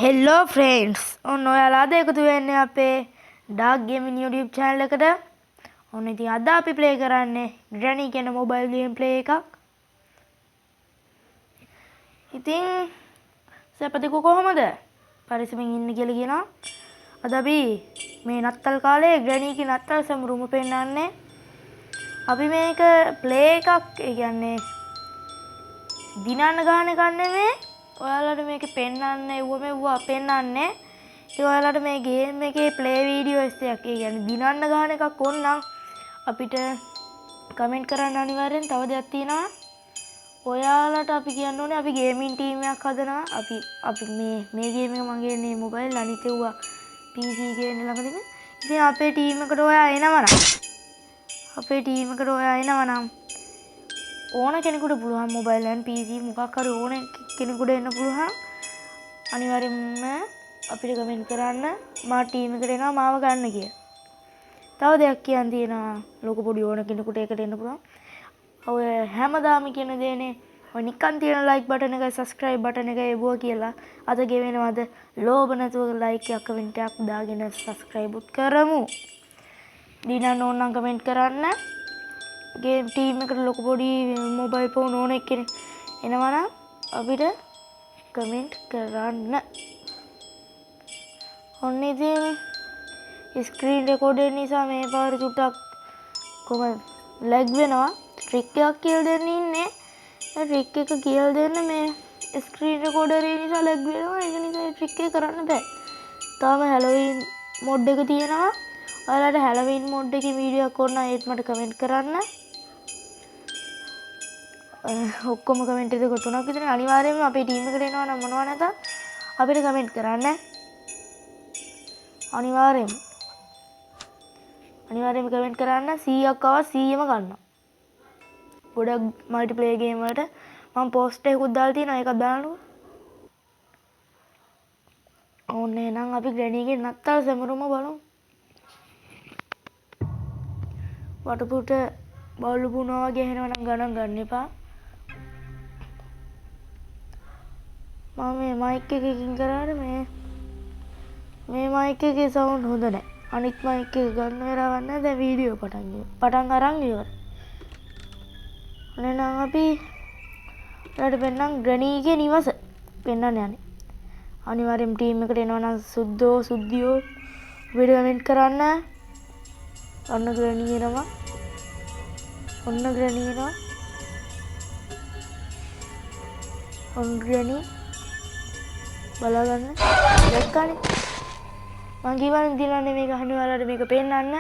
හෙල්ලෝ friends ඔන්න ඔයාලාද එකතු වෙන්නේ අපේ ඩාර්ක් ගේමින් YouTube channel එකට. ඔන්න ඉතින් අද අපි ප්ලේ කරන්නේ Granny කියන මොබයිල් ගේම් ප්ලේ එකක්. ඉතින් සපතිකෝ කොහමද? පරිස්සමින් ඉන්න කියලා කියනවා. අද අපි මේ නත්තල් කාලේ Granny ගේ නත්තල් සමරුම පෙන්නන්නේ. අපි මේක ප්ලේ එකක් ඒ කියන්නේ දිනන්න ගන්න එකක් නෙමෙයි. ඔයාලට මේක පෙන්වන්න එව්වා පෙන්වන්නේ. ඒ ඔයාලට මේ ගේම් එකේ ප්ලේ වීඩියෝස් එකක්. ඒ කියන්නේ දිනන්න ගන්න එකක් ඕනනම් අපිට කමෙන්ට් කරන්න අනිවාර්යෙන්. තව දෙයක් තියෙනවා. ඔයාලට අපි කියන්න ඕනේ අපි ගේමින් ටීම් එකක් හදනවා. අපි මේ ගේම් එක මගේ නේ මොබයිල් අනිත් ඒවා PC එකේ ළඟ තියෙන. ඉතින් අපේ ටීම් එකට ඔයා එනවනම් ඕන කෙනෙකුට පුළුවන් මොබයිල් and PC මොකක් හරි ඕන කෙනෙකුට එන්න පුළුවන්. අනිවාර්යෙන්ම අපිට කමෙන්ට් කරන්න මා ටීම් එකට එනවා මාව ගන්න කියලා. තව දෙයක් කියන්න තියෙනවා. ලොකු පොඩි ඕන කෙනෙකුට ඒකට එන්න පුළුවන්. ඔය හැමදාම කියන දේනේ ඔය නිකන් තියෙන ලයික් බටන් එකයි සබ්ස්ක්‍රයිබ් බටන් එකයි එවුවා කියලා අද ගෙවෙනවද ලෝභ නැතුව ලයික් එකක් කමෙන්ට් එකක් දාගෙන සබ්ස්ක්‍රයිබ් උත් කරමු. දිනන්න ඕන නම් කමෙන්ට් කරන්න. ගේම් ටීම් එකට ලොකු පොඩි මොබයිල් ෆෝන් ඕන කෙනෙක් එනවා නම් අපිට කමෙන්ට් කරන්න. ඔන්න ඉතින් ස්ක්‍රීන් රෙකෝඩර් නිසා මේ පාර චුට්ටක් කොහොමද ලැග් වෙනවා. ට්‍රික් එකක් කියලා දෙන්න ඉන්නේ. ඒ ට්‍රික් එක කියලා දෙන්න මේ ස්ක්‍රීන් රෙකෝඩර් නිසා ලැග් වෙනවා. ඒක නිසා ට්‍රික් එක කරන්න බෑ. තාම හැලෝවින් මොඩ් එක තියෙනවා. ඔයාලට හැලෝවින් මොඩ් එකේ වීඩියෝ එකක් ඕන නම් ඒත් මට කමෙන්ට් කරන්න. ඔක්කොම කමෙන්ට් එක තුනක් විතර අනිවාර්යයෙන්ම අපේ ටීම් එකට එනවා නම් මොනවා නැතත් අපිට කමෙන්ට් කරන්න. අනිවාර්යයෙන්ම කමෙන්ට් කරන්න. 100ක් ආවත් 100ම ගන්නවා. ගොඩක් මල්ටිප්ලේයර් ගේම් වලට මම පෝස්ට් එකකුත් දාලා තියෙනවා. ඒකත් දාන්නකෝ. ඕන්න එහෙනම් අපි Granny ගේ නත්තල් සැමරුම බලමු. වටපිට බල්ලු පුනවා වගේ එනවා නම් ගණන් ගන්න එපා. මම මේ මයික් එකකින් කරාට මේ මයික් එකේ සවුන්ඩ් හොඳ නැහැ. අනිත් මයික් එක ගන්න වෙලාවක් නැහැ. දැන් වීඩියෝ පටන් අරන් ඉවරයි. එහෙනම් අපි ඔයාලට පෙන්නම් Granny ගේ නිවස පෙන්වන්න යන්නේ. අනිවාර්යයෙන් ටීම් එකට එනවා නම් සුද්ධියෝ වීඩියෝ කමෙන්ට් කරන්න. ඔන්න Granny එනවා. ඔන්න Granny බලගන්න. දැක්කනේ. මං කිව්වනේ දිනන්නේ මේක අනිවාර්යයෙන් මේක පෙන්නන්න.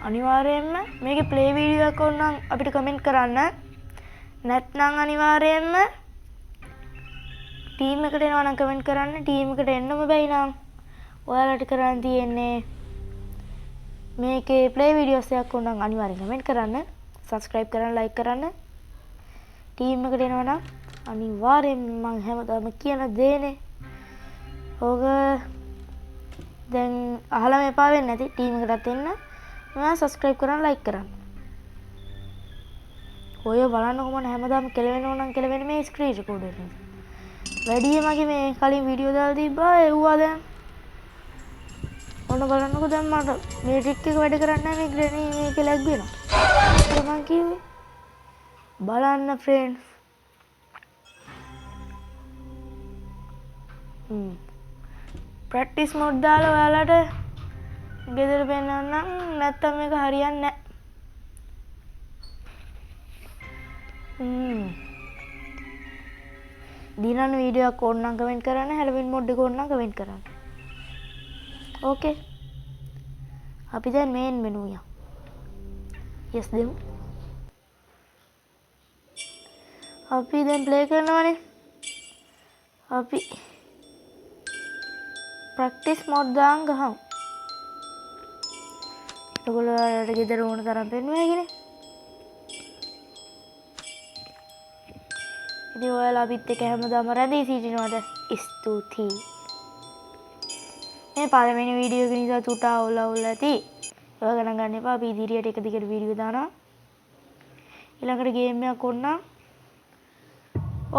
අනිවාර්යයෙන්ම මේකේ ප්ලේ වීඩියෝ එකක් ඕන නම් අපිට කමෙන්ට් කරන්න. නැත්නම් අනිවාර්යයෙන්ම ටීම් එකට එනවා නම් කමෙන්ට් කරන්න. ටීම් එකට එන්නම බැයි නම් ඔයාලට කරන්න තියෙන්නේ මේකේ ප්ලේ වීඩියෝස් එකක් ඕන නම් අනිවාර්යෙන් කමෙන්ට් කරන්න. සබ්ස්ක්‍රයිබ් කරන්න, ලයික් කරන්න. ටීම් එකට එනවා නම් අනිවාර්යෙන් මම හැමදාම කියන දේනේ. ඕක දැන් අහලා මේපා වෙන්නේ නැති ටීම් එකටත් එන්න. මම සබ්ස්ක්‍රයිබ් කරන්න, ලයික් කරන්න. ඔය බලන්නකො මම හැමදාම කෙලවෙනව නම් කෙලවෙන්නේ මේ ස්ක්‍රීන් රෙකෝඩර් එක. වැඩිය මගේ මේ කලින් වීඩියෝ දාලා තිබ්බා එව්වා දැන්. ඔන්න බලන්නකො දැන් මට මේ ට්‍රික් එක වැඩ කරන්නේ නැහැ. මේ Granny මේක ලැග් වෙනවා. ඒක මං කිව්වේ. බලන්න ෆ්‍රෙන්ඩ්ස්. ප්‍රැක්ටිස් මොඩ් දාලා ඔයාලට ගෙදර පෙන්නන්නම්. නැත්තම් මේක හරියන්නේ නැහැ. දිනන වීඩියෝ එකක් ඕන නම් කමෙන්ට් කරන්න. හැලවින් මොඩ් එක ඕන නම් කමෙන්ට් කරන්න. ඕකේ. අපි දැන් මේන් මෙනු එක. yes දෙමු. අපි දැන් ප්ලේ කරනවානේ. අපි ප්‍රැක්ටිස් මොඩ් දාන් ගහමු. ඔයගොල්ලෝට ගෙදර ඕන තරම් පෙන්වුවා කියන්නේ. ඉතින් ඔයාලා අපිත් එක්ක හැමදාම රැඳී සිටිනවාද? ස්තුතියි. මේ පළවෙනි වීඩියෝ එක නිසා තුටා ඔවුල ඇති. ඒව ගණන් ගන්න එපා. අපි ඉදිරියට එක දිගට වීඩියෝ දානවා. ඊළඟට ගේම් එකක් ඕන නම්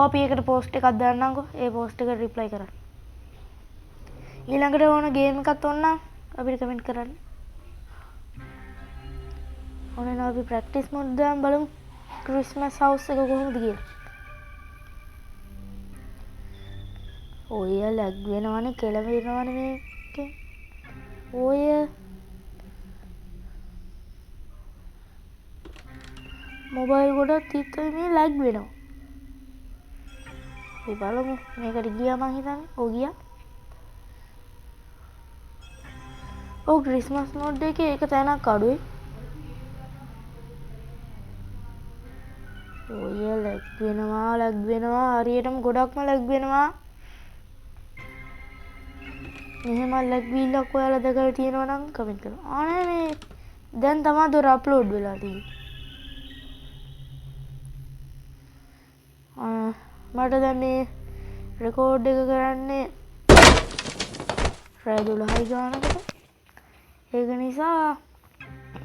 අපි එකට පෝස්ට් එකක් දාන්නම්කෝ. ඒ පෝස්ට් එකට රිප්ලයි කරන්න. ඊළඟට ඕන ගේම් එකක් ඕන නම් අපිට කමෙන්ට් කරන්න. ඕන අපි ප්‍රැක්ටිස් මොඩ් දාන්න බලමු. ක්‍රිස්මස් හවුස් එක කොහොමද කියලා. ඔය ලැග් වෙනවනේ කෙලවෙනවනේ මේකේ. ඔය මොබයිල් ගොඩක් තිත්තේ මේ ලැග් වෙනවා. අපි බලමු මේකට ගියා මං හිතන්නේ. ඔව් ගියා. ඔව් ක්‍රිස්මස් මොඩ් එකේ එක තැනක් අඩුයි. ඔය ලැග් වෙනවා හරියටම ගොඩක්ම ලැග් වෙනවා. මෙහෙම ලැග් වීලක් ඔයාලා දැකලා තියෙනවා නම් කමෙන්ට් කරන්න. ආනේ මේ දැන් තමයි දොර අප්ලෝඩ් වෙලා තියෙන්නේ. මට දැන් මේ රෙකෝඩ් එක කරන්නේ රෑ 12යි ගානකට. ඒක නිසා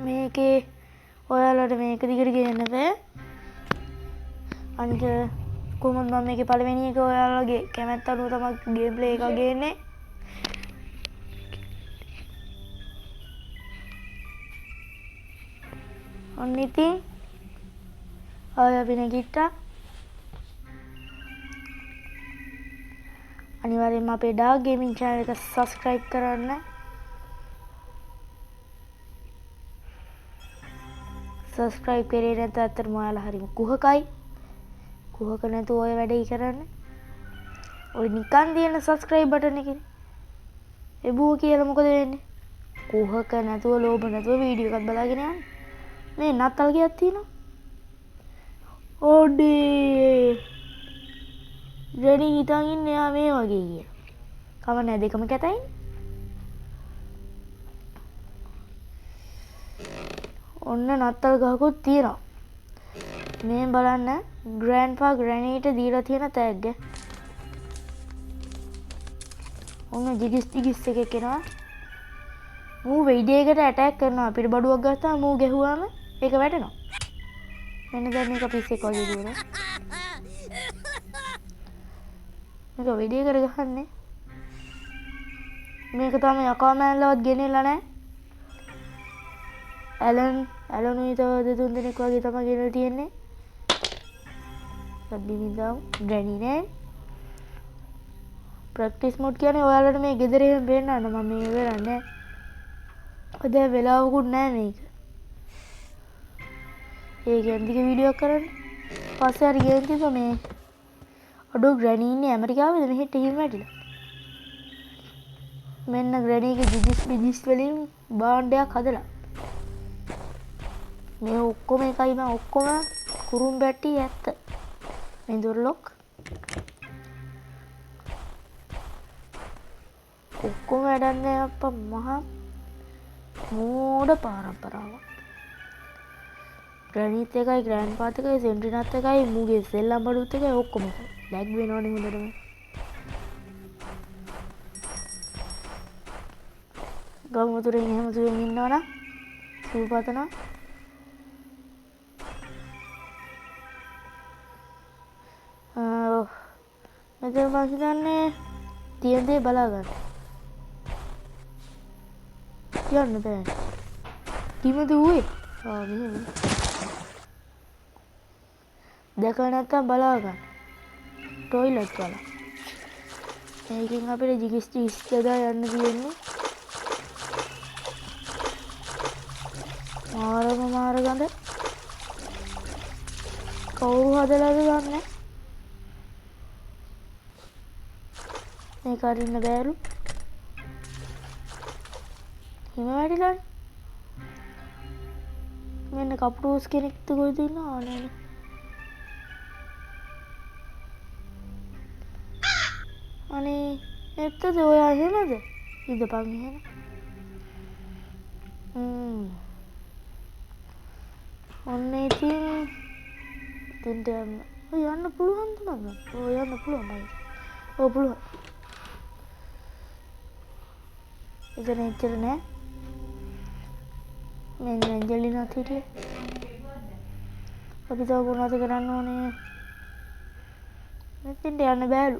මේකේ ඔයාලට මේක දිගට ගේන්න බෑ. අනික කොහොමද මම මේකේ පළවෙනි එක ඔයාලගේ කැමැත්ත අනුව තමයි ගේම් ප්ලේ එක ගේන්නේ. ඔන්න ඉතින් ආය අපි නැගිට්ටා. අනිවාර්යෙන්ම අපේ ඩාග් ගේමින් channel එක subscribe කරන්න. subscribe කරේ නැත්නම් අතරම ඔයාලා හරිම කුහකයි. කුහක නැතුව ඔය වැඩේ කරන්න. ඔය නිකන් තියෙන subscribe button එකේ එබුව කියලා මොකද වෙන්නේ? කුහක නැතුව ලෝභ නැතුව වීඩියෝ එකක් බලාගෙන යන්න. මේ නත්තල් ගියක් තියෙනවා. ඕඩේ ජෙනි හිතන් ඉන්නේ යා මේ වගේ කියලා. කම නැහැ දෙකම කැතයි. ඔන්න නත්තල් ගහකුත් තියෙනවා. මේ බලන්න ග්‍රෑන්ඩ්පා ග්‍රැනීට දීලා තියෙන තෑග්ග. ඔන්න ජිගිස් එකක් එනවා. මූ වෙයිඩේකට ඇටැක් කරනවා. අපිට බඩුවක් ගත්තාම මූ ගැහුවාම ඒක වැටෙනවා. මෙන්න දැන් මේක පිස්සෙක් වගේ දුවනවා. මේක වෙයිඩේකට ගහන්නේ. මේක තමයි අකාමෑන්ලවත් ගෙනෙලා නැහැ. ඇලනුයි තව දෙතුන් දෙනෙක් වගේ තමයි ගෙනලා තියෙන්නේ. සබ්බිමිදාම් ග්‍රැනි නෑ. ප්‍රැක්ටිස් මොඩ් කියන්නේ ඔයාලට මේ ගෙදර එහෙම පේන්නන්න මම මේ වෙරන්නේ. ඔය දැන් වෙලාවකුත් නැහැ මේක. ඒක ඇන්දික වීඩියෝ කරන්න. පස්සේ හරි ගේම් තිබ්බ මේ අඩෝ ග්‍රැනි ඉන්නේ ඇමරිකාවේද මෙහෙට එහෙම වැටිලා. මෙන්න ග්‍රැනිගේ ජිජිස් වලින් බාණ්ඩයක් හදලා. මේ ඔක්කොම එකයි මම ඔක්කොම කුරුම් බැටි ඇත්ත. මේ දොර ලොක්. ඔක්කොම වැඩන්නේ අප්පා මහා මෝඩ පරම්පරාවක්. ග්‍රැනිත් එකයි ග්‍රෑන්ඩ්පාත් එකයි සෙන්ට්‍රිනත් එකයි මූගේ සෙල්ලම් බඩුත් එකයි ඔක්කොම එකයි. ලැග් වෙනවනේ හොඳටම. ගම් වතුරෙන් එහෙම සුවෙන් ඉන්නවනම් සූපතනවා. මෙතන මම හිතන්නේ තියෙන දේ බලා ගන්න. කියන්න බෑ. කිමද ඌේ? මෙහෙම. දැකලා නැත්තම් බලා ගන්න. ටොයිලට් වල. මේකෙන් අපිට ජිගිස් දදා යන්න තියෙන්නේ. මාර ගඳ. කවුරු හදලාද දන්නේ? මේක අරින්න බෑලු. හිම වැටිලා. මෙන්න කප්ටෝස් කෙනෙක්ද කොහෙද ඉන්නවා නේද? අනේ එත්තද ඔයා එහෙමද? ඉඳපන් එහෙම. ඔන්න ඉතින් යන්න පුළුවන්ද මම? ඔය යන්න පුළුවන් මයි. ඔව් පුළුවන්. ඉතින් එච්චර නෑ. මෙන්න ඇන්ජලිනාත් හිටියේ. අපි තව මොනවද කරන්න ඕනේ? මෙතෙන්ට යන්න බෑලු.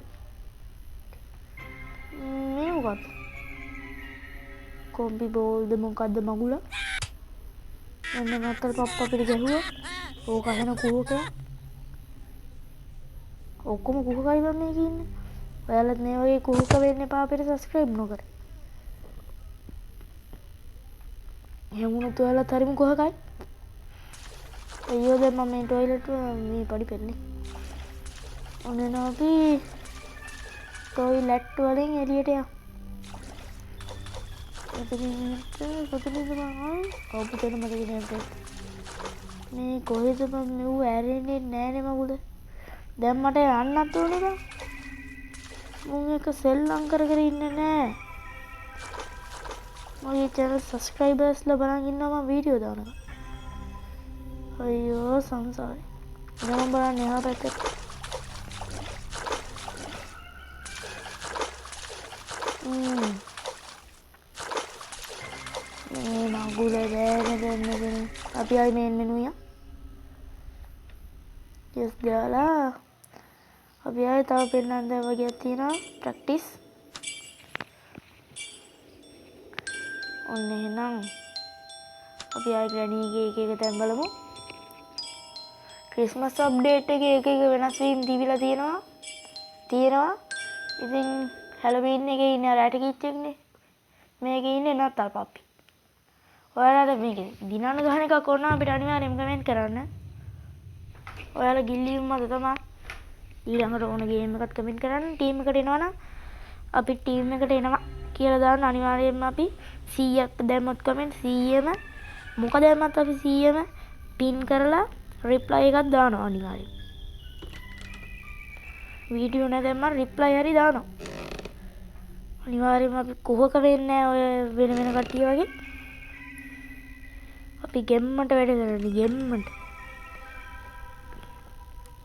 මේ මොකක්ද? කොම්බි බෝල්ද මොකද්ද මගුල? මෙන්න නත්තල් පප්පා පිට ගැහුවා. ඕක අහන කුහකයා. ඔක්කොම කුහකයි බං මේකේ ඉන්නේ. ඔයාලත් මේ වගේ කුහක වෙන්න එපා අපිට සබ්ස්ක්‍රයිබ් නොකර. එහෙම වුණොත් ඔයාලත් හරිම කුහකයි. අයියෝ දැන් මම මේ ටොයිලට් මේ පඩි පෙන්නේ. ඔන්න අපි ටොයිලට් වලින් එළියට යමු. කොතනද මම කවුරුද මතක නැහැ. මේ කොහෙද මම මෙව ඇරෙන්නේ නෑනේ මගුල. දැන් මට යන්නත් ඕනේ බං. මුන් එක සෙල්ලම් කර කර ඉන්නේ නෑ. මගේ channel subscribersලා බලන් ඉන්නවා මම වීඩියෝ දානවා. අයියෝ සංසාරේ. දැන් බලන්න එහා පැත්තට. මේ මගුල දැන අපි ආයි මේන් මෙනු යා. yes ගාලා අපි ආයි තව පෙන්නන්න දැන් වගේක් තියෙනවා ප්‍රැක්ටිස්. ඔන්න එහෙනම් අපි ආයි ග්‍රැනීගේ එක එක තැන් බලමු. ක්‍රිස්මස් අප්ඩේට් එකේ එක එක වෙනස් වීම් තිබිලා තියෙනවා. ඉතින් හැලෝවීන් එකේ ඉන්නේ අර ඇට කිච්චෙක්නේ. මේකේ ඉන්නේ නත්තල් පප්පි. ඔයාලට මේක දිනන ගහන එකක් ඕන අපිට අනිවාර්යයෙන්ම කමෙන්ට් කරන්න. ඔයාලා ගිල්ලීම් මත තමයි ඊළඟට ඕන ගේම් එකක් කමෙන්ට් කරන්න. ටීම් එකට එනවනම් අපි ටීම් එකට එනවා කියලා දාන්න අනිවාර්යයෙන්ම අපි 100ක් දැම්මොත් කමෙන්ට් 100ම මොකද දැම්මත් අපි 100ම පින් කරලා රිප්ලයි එකක් දානවා අනිවාර්යයෙන්. වීඩියෝ නැදැම්ම රිප්ලයි හරි දානවා. අනිවාර්යයෙන්ම අපි කුහක වෙන්නේ ඔය වෙන කට්ටිය වගේ. අපි ගෙම්මට වැඩ කරන්නේ ගෙම්මට.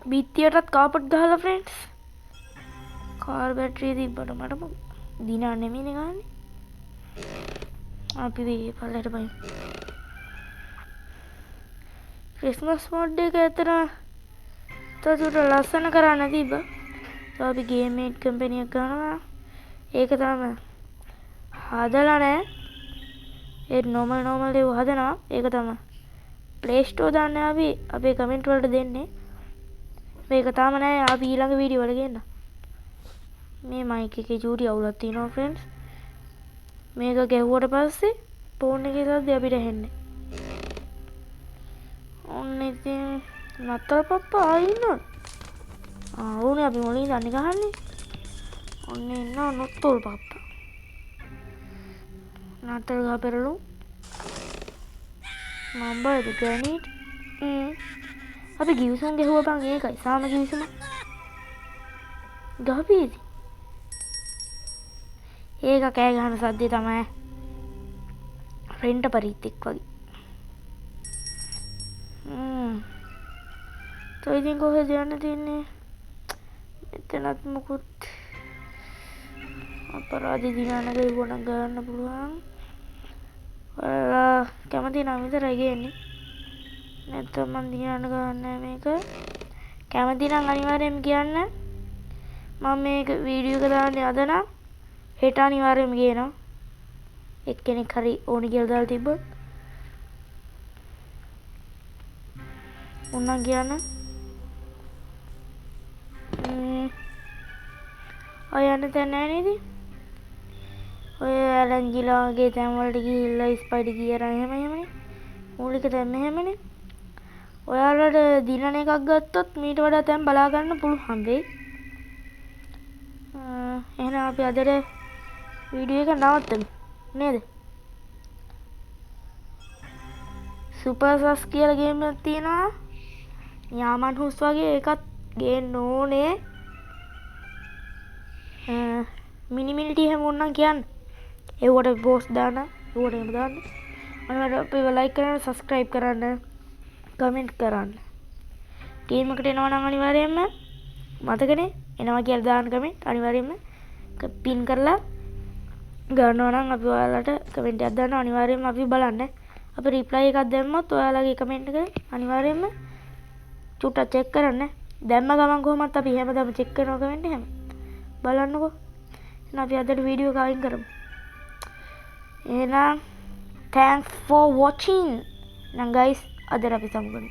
බිත්තියටත් කාපට් ගහලා ෆ්‍රෙන්ඩ්ස්. කාර් බැටරිය තිබ්බට මට දිනා නෙමෙයිනේ ගහන්නේ. අපි මේ පල්ලෙට බයිමු. ක්‍රිස්මස් මොඩ් එක ඇතර තවදුරට ලස්සන කරන්න තිබ්බා. අපි ගේම් මේට් කම්පැනි එක ගන්නවා. ඒක තමයි හදලා නැහැ. ඒ normal ඒව හදනවා. ඒක තමයි Play Store දාන්න අපි අපේ කමෙන්ට් වලට දෙන්නේ. මේක තාම නැහැ. අපි ඊළඟ වීඩියෝ වල ගේන්න. මේ මයික් එකේ චූටි අවුලක් තියෙනවා ෆ්‍රෙන්ඩ්ස්. මේක ගැහුවට පස්සේ ෆෝන් එකේ සද්ද අපිට ඇහෙන්නේ. ඔන්න ඉතින් නත්තල් පප්පා ආයි ඉන්නවා. ඕනේ අපි මොලින් දන්නේ ගහන්නේ. ඔන්න ඉන්නවා නත්තල් පප්පා. නත්තල් ගහ පෙරළු. මම බයද ග්‍රැනීට්. අපි ගිවිසුම් ගැහුවා බං ඒකයි සාම ගිවිසුම. ගහපීදි. ඒක කෑ ගහන සද්දේ තමයි. රෙන්ට පරිත්තෙක් වගේ. તો ඉතින් කොහෙද යන්න තියන්නේ? මෙතනත් මොකුත් අපරාධි දිනන ගේවන ගන්න පුළුවන්. ඔයාලා කැමති නම් විතරයි ගේන්නේ. නැත්නම් මන් දිනන ගන්න මේක. කැමති නම් අනිවාර්යයෙන්ම කියන්න. මම මේක වීඩියෝ එක දාන්නේ අද නම් හෙට අනිවාර්යයෙන්ම ගේනවා. එක්කෙනෙක් හරි ඕනි කියලා දාලා තිබ්බොත් උන්නම් කියන්න. ඔය යන්න තැන නැහැ නේද? ඔය ඇලන්ජිලාගේ තැන් වලට ගිහිල්ලා ස්පයිඩි ගියරන් එහෙමනේ. මූලික තැන් මෙහෙමනේ. ඔයාලට දිනන එකක් ගත්තොත් මීට වඩා තැන් බලා ගන්න පුළුවන් වෙයි. එහෙනම් අපි අදට වීඩියෝ එක නවත්තමු නේද? සුපර් සස් කියලා ගේම් එකක් තියෙනවා. යාමන් හුස් වගේ එකක් ගේන්න ඕනේ. මිනිමිලිටි හැම ඕනනම් කියන්න. ඒවට පෝස්ට් දාන්න. ඒවට එහෙම දාන්න. අනිවාර්යයෙන් අපිව ලයික් කරන්න, සබ්ස්ක්‍රයිබ් කරන්න, කමෙන්ට් කරන්න. ටීම් එකට එනවා නම් අනිවාර්යයෙන්ම මතකනේ එනවා කියලා දාන්න කමෙන්ට් අනිවාර්යයෙන්ම පින් කරලා ගන්නවා නම් අපි ඔයාලට කමෙන්ට් එකක් දාන්න අනිවාර්යයෙන්ම අපි බලන්න. අපි රිප්ලයි එකක් දැම්මොත් ඔයාලගේ කමෙන්ට් එක අනිවාර්යයෙන්ම චුට්ටක් චෙක් කරන්න. දැම්ම ගමන් කොහොමත් අපි හැමදාම චෙක් කරනවක වෙන්නේ හැම. බලන්නකෝ. එහෙනම් අපි අදට වීඩියෝ එක අයින් කරමු. එහෙනම් thanks for watching. නම් guys අදට අපි සමුගමු.